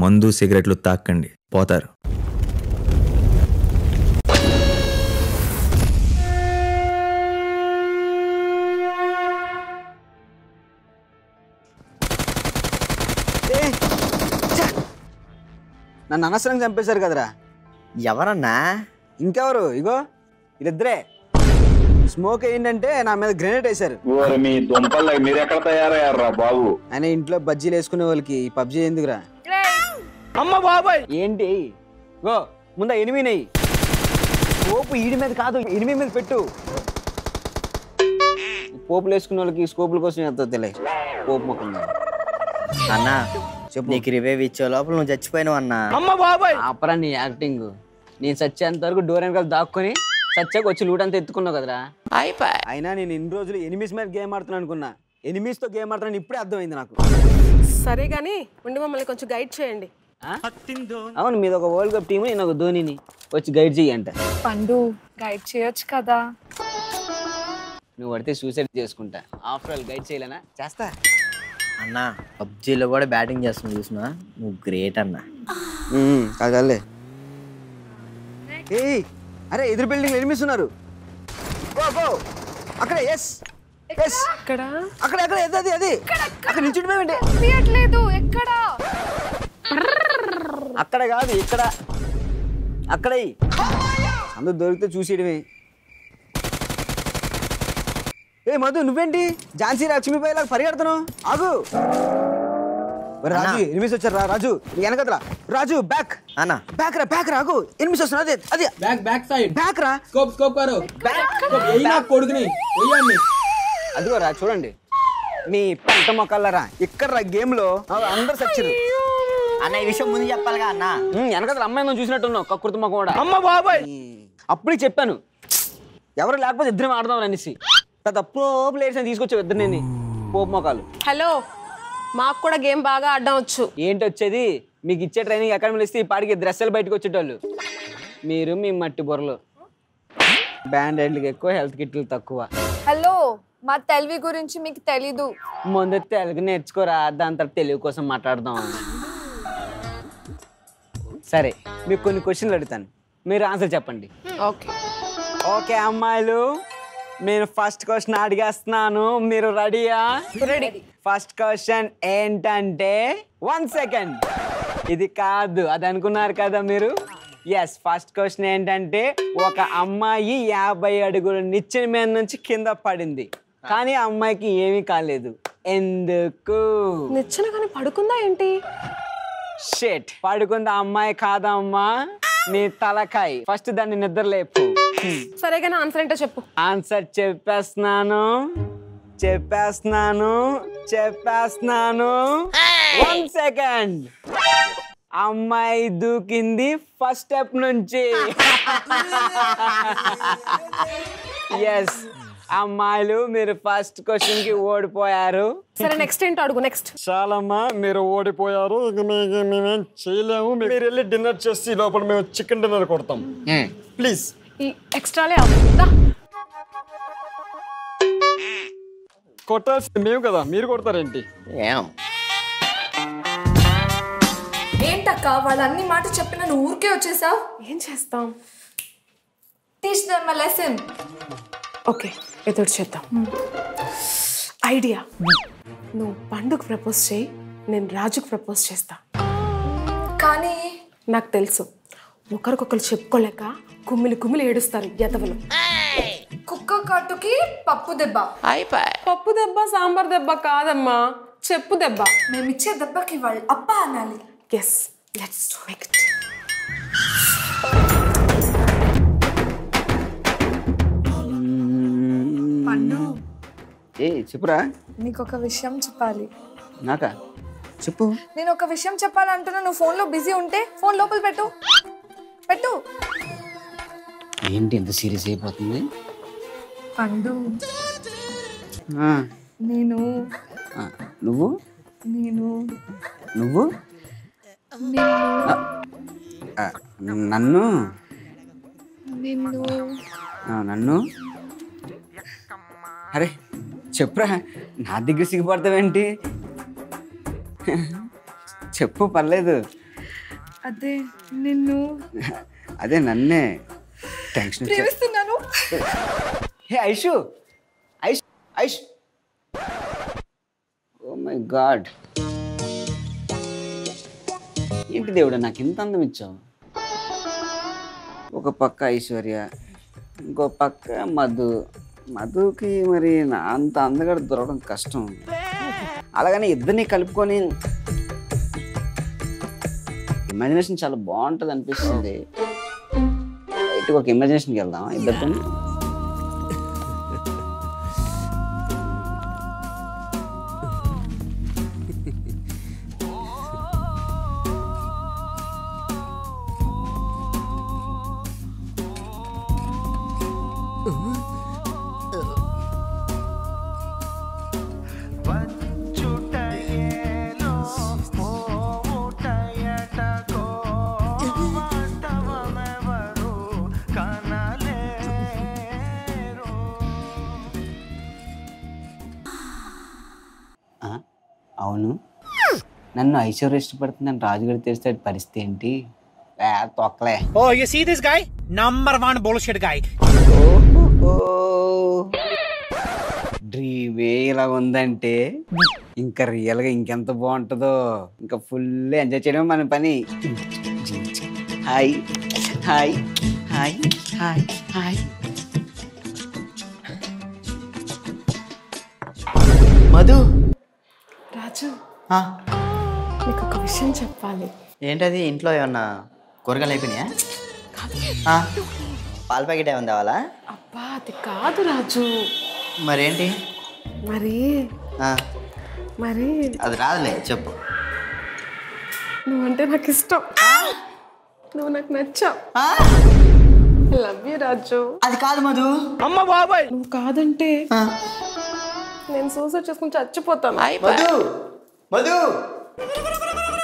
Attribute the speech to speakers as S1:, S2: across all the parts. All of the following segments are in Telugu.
S1: మందు సిగరెట్లు తాక్కండి, పోతారు.
S2: నన్ను అనవసరంగా చంపేశారు కదరా.
S3: ఎవరన్నా?
S2: ఇంకెవరు, ఇగో వీళ్ళిద్దరే. స్మోక్ ఏంటంటే నా మీద గ్రెనేడ్ వేశారు.
S4: మీరు ఎక్కడ తయారయ్యారా బాబు?
S2: ఆయన ఇంట్లో బజ్జీలు వేసుకునే వాళ్ళకి ఈ పబ్జీ ఎందుకురా?
S5: అమ్మ బాబాయ్
S2: ఏంటి గో ముందా ఎనిమినయి పోపు ఈడి మీద కాదు, ఎనిమిది మీద పెట్టు. పోపులు వేసుకునే వాళ్ళకి స్కోపుల కోసం ఎంత తెలియ పోపు మొక్కం.
S3: అన్నా చెప్పు, నీకు రివైవ్ ఇచ్చే లోపల నువ్వు చచ్చిపోయినావు అన్నా.
S5: అమ్మ బాబాయ్
S2: ఆపరా నీ యాక్టింగ్. నేను చచ్చేంత వరకు డోర్ వెనకాల దాక్కుని చచ్చాక వచ్చి లూటంతా ఎత్తుకున్నావు కదరా. అయినా నేను ఇన్ని రోజులు ఎనిమిస్ మీద గేమ్ ఆడుతున్నాను అనుకున్నా, ఎనిమిస్ తో గేమ్ ఆడుతున్నాను ఇప్పుడే అర్థమైంది నాకు.
S6: సరే గానీ ఉండి మమ్మల్ని కొంచెం గైడ్ చేయండి.
S2: అవును, మీద ఒక వరల్డ్ కప్ టీమ్, నేను ఒక ధోనిని, వచ్చి గైడ్ చెయ్యంట.
S6: పండు గైడ్ చేయొచ్చు కదా.
S2: నువ్వు పడితే సూసైడ్ చేసుకుంటా. ఆఫ్టర్ ఆల్ గైడ్ చేయలేనా? చేస్తా.
S3: అన్నా పబ్జీలో కూడా బ్యాటింగ్ చేస్తున్నావు చూసినా, నువ్వు గ్రేట్ అన్నా.
S2: కాగలే. ఏయ్ అరే, ఎదురు బిల్డింగ్ ఎనిమిస్తున్నారు. అక్కడ ఎస్ ఎస్
S6: అక్కడ
S2: అక్కడ అక్కడ అది అది అక్కడ నిల్చుంటే
S6: ఎక్కడ?
S2: అక్కడ కాదు, ఇక్కడ. అక్కడ అందరూ దొరికితే చూసేయడమే. ఏ మధు, నువ్వేంటి ఝాన్సీ లక్ష్మీబాయిలాగా పరిగెడుతున్నావు? ఆగు. రాజు ఎనిమిది వచ్చారు రా. రాజు వెనకదరా. రాజు బ్యాక్
S3: అన్నా,
S2: బ్యాక్ రా, బ్యాక్ రా. ఆగు, ఎనిమిది వస్తున్నా. అదే అదే
S5: బ్యాక్ సైడ్
S2: బ్యాక్ రా.
S5: స్కోప్ కారు కొడుకుని
S2: అదిగో రా, చూడండి మీ పంట మొక్కలరా. ఇక్కడ రా గేమ్ లో అందరు సచ్చారు.
S3: అన్న ఈ విషయం ముందు చెప్పాలిగా అన్నా.
S2: వెనకదరా అమ్మాయి చూసినట్టున్నావు, కక్కుర్తి మొక్క కూడా.
S5: అమ్మ బాబాయ్
S2: అప్పుడు చెప్పాను ఎవరు లేకపోతే ఇద్దరం ఆడదాం అనేసి. తప్పు ప్లేయర్స్ అని తీసుకొచ్చావు ఇద్దరిని పోపు మొక్కలు.
S6: హలో, మాకు కూడా గేమ్ బాగా ఆడడం వచ్చు.
S2: ఏంటి వచ్చేది? మీకు ఇచ్చే ట్రైనింగ్ అకాడమీలో ఇస్తే ఈ పాటికి డ్రెస్సులు బయటకు వచ్చేటోళ్ళు. మీరు మీ మట్టి బొరలు. బ్యాండేడ్లకి ఎక్కువ, హెల్త్ కిట్లు తక్కువ.
S7: హలో, మా తెలివి గురించి మీకు తెలీదు.
S2: ముందు తెలుగు నేర్చుకోరా, దాని తర్వాత తెలుగు కోసం మాట్లాడదాం. సరే, మీకు కొన్ని క్వశ్చన్లు అడుగుతాను, మీరు ఆన్సర్ చెప్పండి.
S6: ఓకే
S2: ఓకే అమ్మాయిలు, నేను ఫస్ట్ క్వశ్చన్ అడిగేస్తున్నాను, మీరు రెడీయా?
S6: రెడీ.
S2: ఫస్ట్ క్వశ్చన్ ఏంటంటే 1 సెకండ్. ఇది కాదు, అది అనుకున్నారు కదా మీరు. ఎస్, ఫస్ట్ క్వశ్చన్ ఏంటంటే ఒక అమ్మాయి 50 అడుగుల నిచ్చెన మీద నుంచి కింద పడింది, కానీ ఆ అమ్మాయికి ఏమీ కాలేదు. ఎందుకు?
S6: నిచ్చెన కానీ పడుకుందా ఏంటి?
S2: షిట్, పడుకుంది అమ్మాయి కాదమ్మా, నీ తలకాయ. ఫస్ట్ దాన్ని నిద్ర లేపు.
S6: సరే కానీ ఆన్సర్ ఏంటో చెప్పు.
S2: ఆన్సర్ చెప్పేస్తున్నాను 1 సెకండ్. అమ్మాయి దూకింది ఫస్ట్ స్టెప్ నుంచి. ఎస్ అమ్మాయిలు, మీరు ఫస్ట్ క్వశ్చన్ కి ఓడిపోయారు.
S6: సరే నెక్స్ట్ ఏంటో అడుగు. నెక్స్ట్.
S8: చాలమ్మా, మీరు ఓడిపోయారు, ఇక మేమేం చేయలేము. మీరు వెళ్ళి డిన్నర్ చేసి లోపల మేము చికెన్ డిన్నర్ కొడతాం. ప్లీజ్.
S6: ఈ ఎక్స్ట్రాలే అవుతుందా?
S8: కొట్టాల్సింది మేము కదా, మీరు కొడతారేంటి?
S7: ఏంటక్క, వాళ్ళు అన్ని మాట చెప్పిన నువ్వు ఊరికే వచ్చేసావు.
S6: ఏం చేస్తాం?
S7: Teach them a lesson.
S6: Okay, ఎదురు చేద్దాం. ఐడియా. నువ్వు పండుగ ప్రపోజ్ చేయి, నేను రాజుకు ప్రపోజ్ చేస్తా.
S7: కానీ
S6: నాకు తెలుసు, ఒకరికొకరు చెప్పుకోలేక కుమ్మిలి ఏడుస్తారు ఎదవలు.
S7: కుక్క కట్టుకి పప్పు దెబ్బ.
S6: పప్పు దెబ్బ సాంబార్ దెబ్బ కాదమ్మా, చెప్పు దెబ్బ.
S7: మేమిచ్చే దెబ్బకి వాళ్ళు అప్ప అనాలి.
S6: Yes, let's do it.
S7: పండు,
S2: ఏ చెప్పురా.
S7: నీకు ఒక విషయం చెప్పాలి.
S2: నాకా? చెప్పు.
S7: నేను ఒక విషయం చెప్పాలంటున్నా, నువ్వు ఫోన్లో బిజీ ఉంటే ఫోన్ లోపల పెట్టు.
S2: ఏంటి ఎంత సీరియస్ అయిపోతుంది?
S7: పండు, నేను
S2: నువ్వు
S7: నేను
S2: నువ్వు నన్ను నన్ను అరే చెప్పురా, నా దగ్గర సిగ్గుపడతావేంటి? చెప్పు, పర్లేదు.
S7: అదే నిన్ను
S2: అదే నన్నే టెన్షన్
S7: ప్రేమిస్తున్నాను.
S2: Hey Aishu Aish Aish oh my god ఏంటి దేవుడా నాకు ఇంత అందం ఇచ్చావు. ఒక పక్క ఐశ్వర్య, ఇంకో పక్క మధుకి మరి నా అంత అందగడ దొరకడం కష్టం. అలాగని ఇద్దరిని కలుపుకొని ఇమాజినేషన్ చాలా బాగుంటుంది అనిపిస్తుంది. బయటకు ఒక ఇమాజినేషన్కి వెళ్దాం ఇద్దరితో. అవును, నన్ను ఐశ్వర్య ఇష్టపడుతుందని రాజుగారు తెలిస్తే పరిస్థితి ఏంటి? తొక్కలే.
S9: Oh, you see this guy? Number 1 bullshit guy.
S2: డ్రీవే ఇలా ఉందంటే ఇంకా రియల్గా ఇంకెంత బాగుంటుందో. ఇంకా ఫుల్ ఎంజాయ్ చేయడం మన పని. Hi hi hi hi hi.
S3: Madhu
S6: Raju
S3: ఆ,
S6: నీకు ఒక విషయం చెప్పాలి.
S3: ఏంటది? ఇంట్లో ఏమన్నా కూరగాయలు అయిపోయినాయా? పాల ప్యాకెట్ ఏమన్నా కావాలా?
S6: అబ్బా అది కాదు రాజు.
S3: మరేంటి?
S6: మరి
S3: ఆ,
S6: మరి
S3: అది రాదులే, చెప్పు.
S6: నువ్వంటే నాకు ఇష్టం. నువ్వు నాకు నచ్చావు. ఐ లవ్ యూ రాజు.
S3: అది కాదు మధు.
S5: అమ్మ బాబాయ్
S6: నువ్వు కాదంటే
S3: ఆ,
S6: నేను సూసైడ్ చేసుకుని చచ్చిపోతాను.
S3: మధు మధు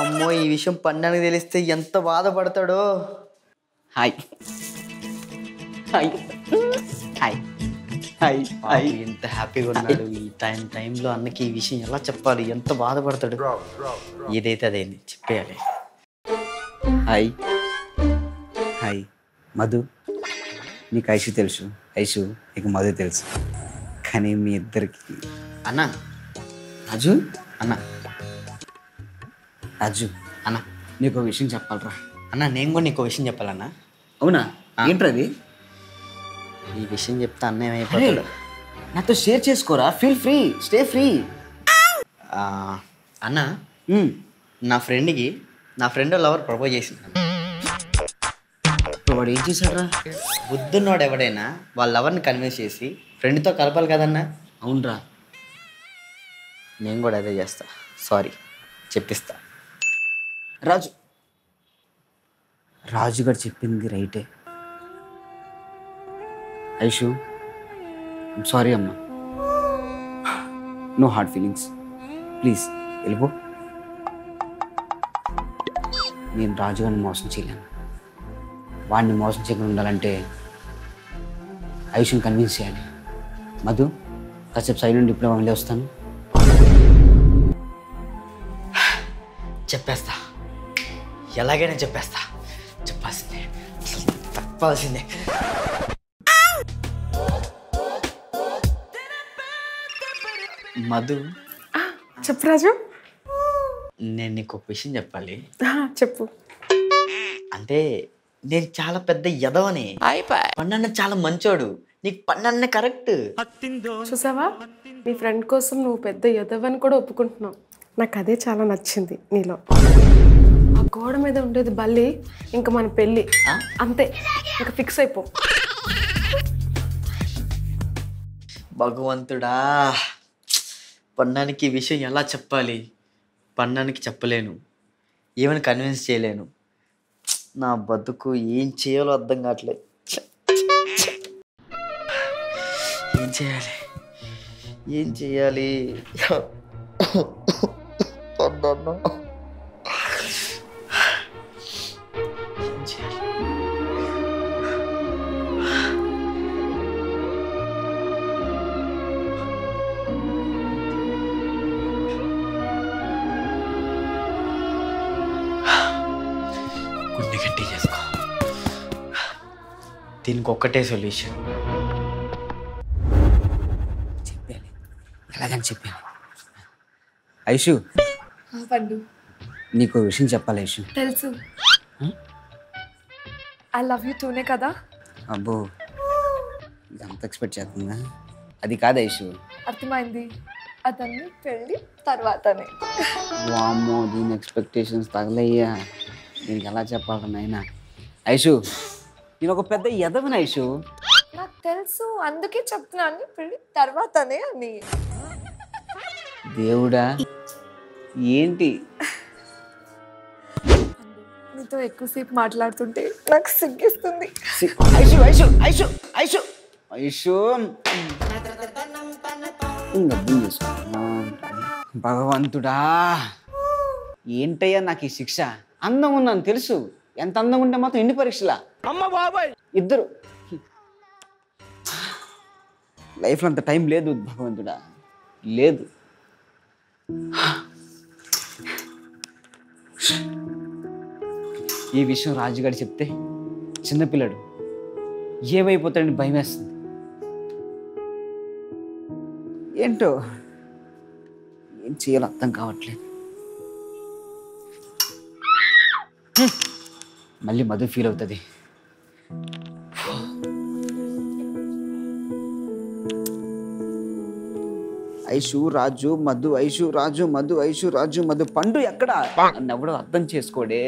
S3: అమ్మో, ఈ విషయం పండానికి తెలిస్తే ఎంత బాధపడతాడో.
S2: Hi hi hi hi hi.
S3: ఎంత హ్యాపీగా ఉన్నాడు ఈ టైంలో. అన్నకి ఈ విషయం ఎలా చెప్పాలి? ఎంత బాధపడతాడు. ఏదైతే అదేంది చెప్పేయాలి.
S2: Hi hi. మధు, నీకు ఐషు తెలుసు, ఐషు నీకు మధు తెలుసు. కానీ మీ ఇద్దరికి
S3: అన్న
S2: రాజు
S3: అన్న
S2: రాజు
S3: అన్న
S2: నీకు ఒక విషయం చెప్పాలరా.
S3: అన్న నేను కూడా నీకు విషయం చెప్పాలన్నా.
S2: అవునా? ఏంట్రది?
S3: ఈ విషయం చెప్తే అన్న ఏమైపోతాడు.
S2: నాతో షేర్ చేసుకోరా. Feel free, stay free.
S3: అన్న నా ఫ్రెండ్ లవర్ ప్రపోజ్ చేసింది.
S2: వాడు ఏం చేశాడరా?
S3: బుద్ధున్నోడు ఎవడైనా వాళ్ళ లవర్ని కన్విన్స్ చేసి ఫ్రెండ్తో కలపాలి కదన్నా.
S2: అవునరా.
S3: నేను కూడా అదే చేస్తా. సారీ, చెప్పిస్తా.
S2: రాజు గారు చెప్పింది రైటే. ఐషు, సారీ అమ్మా. నో హార్డ్ ఫీలింగ్స్, ప్లీజ్ వెళ్ళిపో. నేను రాజు గారిని మోసం చేయలేను. వాడిని మోసం చేయకుండా ఉండాలంటే ఐషుని కన్విన్స్ చేయాలి. మధు, కాసేపు సైలెంట్ ఇప్పుడే మళ్ళీ వస్తాను.
S3: చెప్పేస్తా, ఎలాగైనా చెప్పేస్తా. చెప్పాల్సిందే, తప్పాల్సిందే. మధు,
S6: చెప్పు రాజు.
S3: నేను నీకు ఒక విషయం చెప్పాలి.
S6: చెప్పు.
S3: అంటే నేను చాలా పెద్ద ఎదవని. పన్నన్న చాలా మంచోడు. నీకు పన్నన్న కరెక్ట్.
S6: చూసావా, నీ ఫ్రెండ్ కోసం నువ్వు పెద్ద ఎదవని కూడా ఒప్పుకుంటున్నావు. నాకు అదే చాలా నచ్చింది నీలో. ఆ గోడ మీద ఉండేది బల్లి, ఇంకా మన పెళ్ళి అంతే. ఇంకా ఫిక్స్ అయిపో.
S3: భగవంతుడా, పన్నానికి ఈ విషయం ఎలా చెప్పాలి? పన్నానికి చెప్పలేను, ఏమని కన్విన్స్ చేయలేను. నా బతుకు ఏం చేయాలో అర్థం కావట్లేదు. ఏం చేయాలి? ఏం చేయాలి? ఏంటి చేసుకో. దీనికి ఒక్కటే సొల్యూషన్.
S2: చెప్పాలి, ఎలాగని చెప్పాలి. ఐషు,
S7: పండు
S2: నీకు విషయం చెప్పాలి ఐషు.
S7: తెలుసు. ఐ లవ్ యూ టూనే కదా.
S2: అబ్బో, ఇదంత ఎక్స్పెక్ట్ చేస్తుందా? అది కాదు ఐషు.
S7: అర్థమైంది, అతన్ని పెళ్ళి తర్వాతనే.
S2: వామ్మో, దీని ఎక్స్పెక్టేషన్స్ తగలయ్యా. దీనికి ఎలా చెప్పాలి నాయనా? ఐషు, నేను ఒక పెద్ద ఎదవని ఐషు.
S7: నాకు తెలుసు, అందుకే చెప్తున్నాను పెళ్ళి తర్వాతనే అని.
S2: దేవుడా, ఏంటి
S7: నీతో ఎక్కువసేపు మాట్లాడుతుంటే నాకు సిగ్గిస్తుంది.
S2: ఐషు ఐషు ఐషు ఐషు ఐషు అర్థం చేసుకున్నా. భగవంతుడా, ఏంటయ్యా నాకు ఈ శిక్ష? అందం ఉన్నాను తెలుసు, ఎంత అందం ఉంటే మాత్రం ఎన్ని పరీక్షలా?
S5: అమ్మ బాబాయ్,
S2: ఇద్దరు లైఫ్లో అంత టైం లేదు భగవంతుడా, లేదు. ఈ విషయం రాజుగారు చెప్తే చిన్నపిల్లడు ఏమైపోతాడని భయం వేస్తుంది. ఏంటో ఏం చేయాలో అర్థం కావట్లేదు. మళ్ళీ మధు ఫీల్ అవుతుంది. ఐషు రాజు మధు, ఐషు రాజు మధు, ఐషు రాజు మధు. పండు ఎక్కడా? నన్ను ఎవడో అర్థం చేసుకోడే.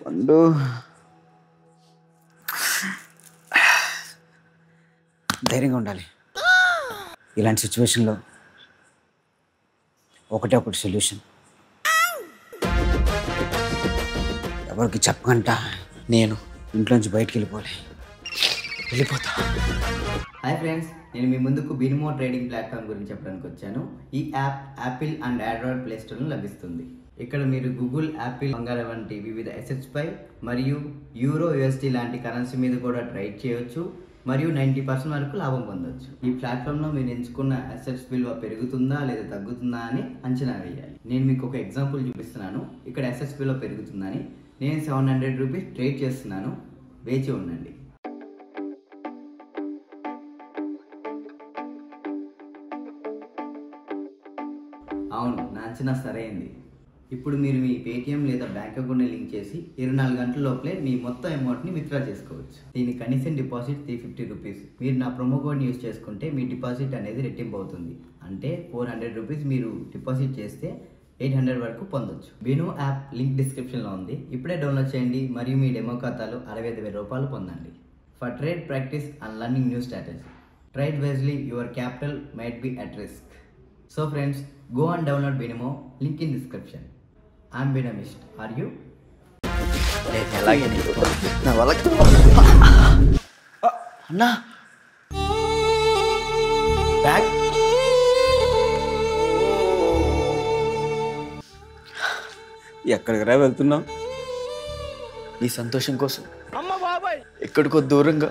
S2: పండు ధైర్యంగా ఉండాలి. ఇలాంటి సిచ్యువేషన్లో ఒకటే ఒకటి సొల్యూషన్. ఎవరికి చెప్పకంట నేను ఇంట్లోంచి బయటికి వెళ్ళిపోతా.
S3: హాయ్ ఫ్రెండ్స్, నేను మీ ముందుకు బినిమో ట్రేడింగ్ ప్లాట్ఫామ్ గురించి చెప్పడానికి వచ్చాను. ఈ app Apple and Android play స్టోర్లో లభిస్తుంది. ఇక్కడ మీరు గూగుల్, యాపిల్, బంగారం వంటి వివిధ అసెట్స్ పై మరియు యూరో, USD లాంటి కరెన్సీ మీద కూడా ట్రేడ్ చేయొచ్చు మరియు 90% వరకు లాభం పొందవచ్చు. ఈ ప్లాట్ఫామ్లో మీరు ఎంచుకున్న అసెట్స్ విలువ పెరుగుతుందా లేదా తగ్గుతుందా అని అంచనా వేయాలి. నేను మీకు ఒక ఎగ్జాంపుల్ చూపిస్తున్నాను. ఇక్కడ అసెట్స్ విలువ పెరుగుతుందని నేను 700 రూపీస్ ట్రేడ్ చేస్తున్నాను. వేచి ఉండండి. అవును, నా అంచనా సరైంది. ఇప్పుడు మీరు మీ పేటిఎం లేదా బ్యాంక్ అకౌంట్ని లింక్ చేసి 24 గంటల లోపలే మీ మొత్తం అమౌంట్ని విత్డ్రా చేసుకోవచ్చు. దీని కనీసం డిపాజిట్ 350 రూపీస్. మీరు నా ప్రోమో కోడ్ని యూజ్ చేసుకుంటే మీ డిపాజిట్ అనేది రెట్టింపు అవుతుంది. అంటే 400 రూపీస్ మీరు డిపాజిట్ చేస్తే 800 వరకు పొందొచ్చు. బినో యాప్ లింక్ డిస్క్రిప్షన్లో ఉంది. ఇప్పుడే డౌన్లోడ్ చేయండి మరియు మీ డెమో ఖాతాలో 65,000 రూపాయలు పొందండి. For trade practice and learning new strategy, trade wisely, your capital might be at risk. So friends, go and download Binamo, link in description. I'm Binamist. Are you? అన్నా, బ్యాగ్
S2: ఎక్కడికి రా వెళ్తున్నావు?
S3: నీ సంతోషం కోసం
S5: అమ్మ బాబాయ్,
S3: ఎక్కడికో దూరంగా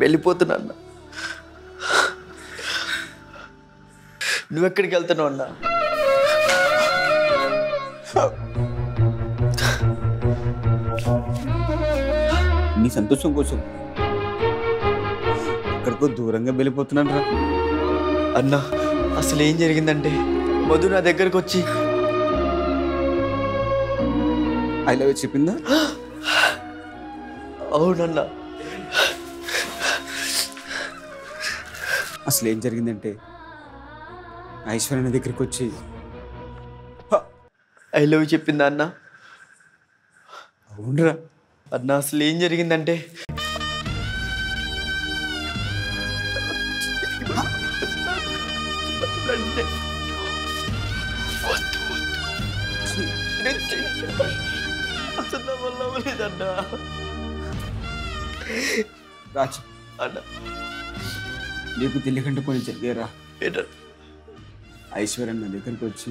S3: వెళ్ళిపోతున్నా అన్న. నువ్వెక్కడికి వెళ్తున్నావు అన్నా?
S2: నీ సంతోషం కోసం ఎక్కడికో దూరంగా వెళ్ళిపోతున్నాను రా.
S3: అన్నా, అసలు ఏం జరిగిందంటే మధు నా దగ్గరకు వచ్చి
S2: ఐ లవ్ యూ చెప్పిందా?
S3: అవునన్నా.
S2: అసలు ఏం జరిగిందంటే ఐశ్వర్య నా దగ్గరికి వచ్చి
S3: ఐ లవ్ యూ చెప్పిందా అన్నా?
S2: అవునరా.
S3: అన్నా, అసలు ఏం జరిగిందంటే అసలు నా వల్ల అవ్వలేదన్నా.
S2: రాజు
S3: అన్నా,
S2: నీకు తెలియకుండా కొన్ని జరిగారా?
S3: ఏంటన్నా?
S2: ఐశ్వర్య నా దగ్గరికి వచ్చి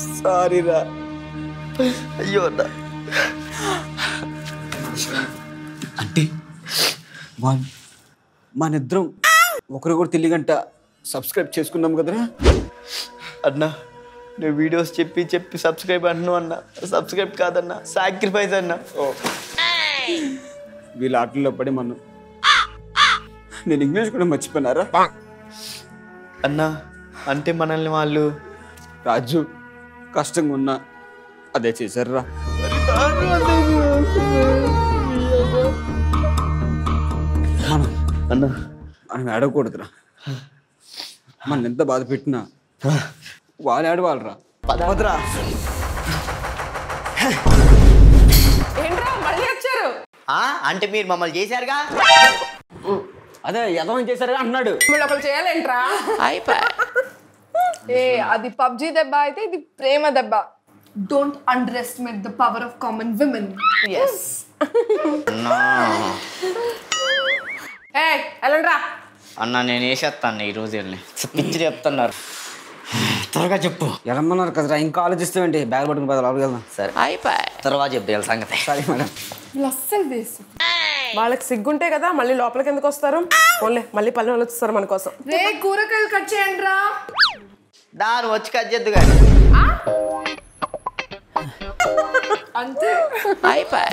S2: సారీ రా.
S3: అయ్యో అన్న.
S2: అంటే మనిద్దరం ఒకరికొకరు తెలియగంట సబ్స్క్రైబ్ చేసుకున్నాం కదరా
S3: అన్న. నువ్వు వీడియోస్ చెప్పి చెప్పి సబ్స్క్రైబ్ అంటున్నావు అన్న. సబ్స్క్రైబ్ కాదన్న, సాక్రిఫైస్ అన్న.
S2: వీళ్ళ ఆటల్లో పడి మనం నేను ఇంగ్లీష్ కూడా మర్చిపోయినారా
S3: అన్న. అంటే మనల్ని వాళ్ళు
S2: రాజు కష్టంగా ఉన్నా అదే చేశారా.
S3: అన్న
S2: మనం ఏడవకూడదురా. మనం ఎంత బాధ పెట్టినా వాళ్ళు ఏడవాలరా. పదరా.
S6: ఏంట్రా మళ్ళీ వచ్చారు?
S3: అంటే మీరు మమ్మల్ని చేశారుగా.
S2: అదే యదవం చేశారుగా అంటున్నాడు.
S6: మళ్ళీ ఒకరు చేయాలేంట్రా?
S7: ఏ అది పబ్జి దెబ్బ అయితే ఇది ప్రేమ దెబ్బ. Don't underestimate the power of common women.
S6: Yes. ఏ వెళ్ళండ్రా.
S3: అన్న నేను వేసేస్తాను ఈరోజు వెళ్ళి. పిచ్చి చెప్తున్నారు. త్వరగా చెప్పు.
S2: ఎలమ్మన్నారు కదరా, ఇంకా ఆలోచిస్తామండి. బ్యాగ్ పట్టుకుని పద లోపలికి వెళ్దాం.
S3: సరే అయిపోయి తర్వాత చెప్తే సంగతి.
S2: సరే మేడం.
S7: అస్సలు వేసు.
S6: వాళ్ళకి సిగ్గుంటే కదా మళ్ళీ లోపలికి ఎందుకు వస్తారు? ఓన్లే మళ్ళీ పల్లె వాళ్ళు వస్తారు మన కోసం.
S7: రే కూరగాయలు కట్ చేయండి రా.
S3: దాని వచ్చి కట్ చేద్దు కానీ
S7: అంతే
S3: అయిపోయి.